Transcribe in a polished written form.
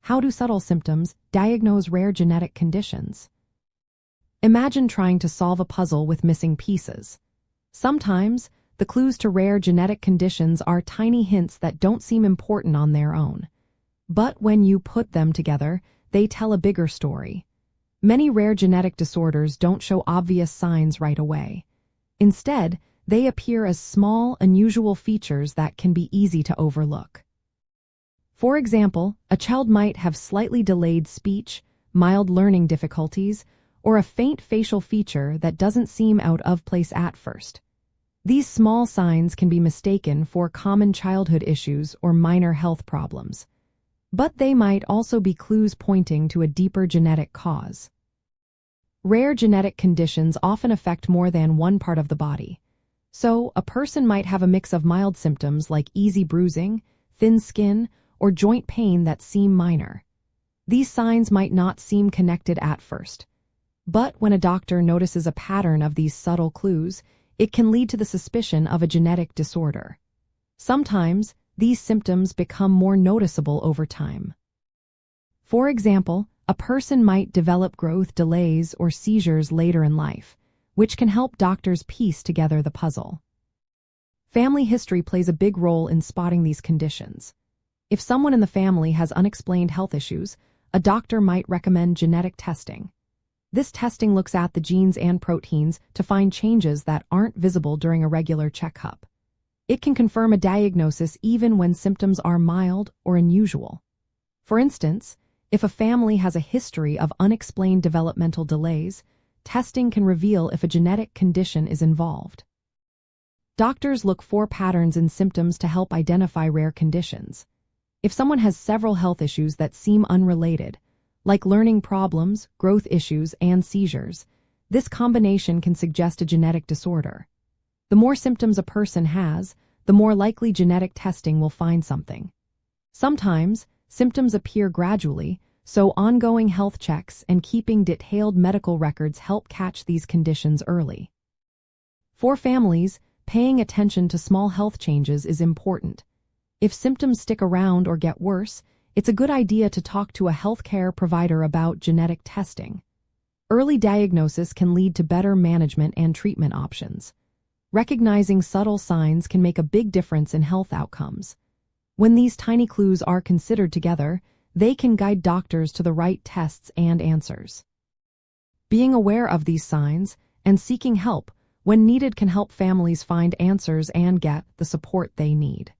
How do subtle symptoms diagnose rare genetic conditions? Imagine trying to solve a puzzle with missing pieces. Sometimes, the clues to rare genetic conditions are tiny hints that don't seem important on their own. But when you put them together, they tell a bigger story. Many rare genetic disorders don't show obvious signs right away. Instead, they appear as small, unusual features that can be easy to overlook. For example, a child might have slightly delayed speech, mild learning difficulties, or a faint facial feature that doesn't seem out of place at first. These small signs can be mistaken for common childhood issues or minor health problems, but they might also be clues pointing to a deeper genetic cause. Rare genetic conditions often affect more than one part of the body. So, a person might have a mix of mild symptoms like easy bruising, thin skin, or joint pain that seem minor. These signs might not seem connected at first, but when a doctor notices a pattern of these subtle clues, it can lead to the suspicion of a genetic disorder. Sometimes, these symptoms become more noticeable over time. For example, a person might develop growth delays or seizures later in life, which can help doctors piece together the puzzle. Family history plays a big role in spotting these conditions. If someone in the family has unexplained health issues, a doctor might recommend genetic testing. This testing looks at the genes and proteins to find changes that aren't visible during a regular checkup. It can confirm a diagnosis even when symptoms are mild or unusual. For instance, if a family has a history of unexplained developmental delays, testing can reveal if a genetic condition is involved. Doctors look for patterns in symptoms to help identify rare conditions. If someone has several health issues that seem unrelated, like learning problems, growth issues, and seizures, this combination can suggest a genetic disorder. The more symptoms a person has, the more likely genetic testing will find something. Sometimes, symptoms appear gradually, so ongoing health checks and keeping detailed medical records help catch these conditions early. For families, paying attention to small health changes is important. If symptoms stick around or get worse, it's a good idea to talk to a healthcare provider about genetic testing. Early diagnosis can lead to better management and treatment options. Recognizing subtle signs can make a big difference in health outcomes. When these tiny clues are considered together, they can guide doctors to the right tests and answers. Being aware of these signs and seeking help when needed can help families find answers and get the support they need.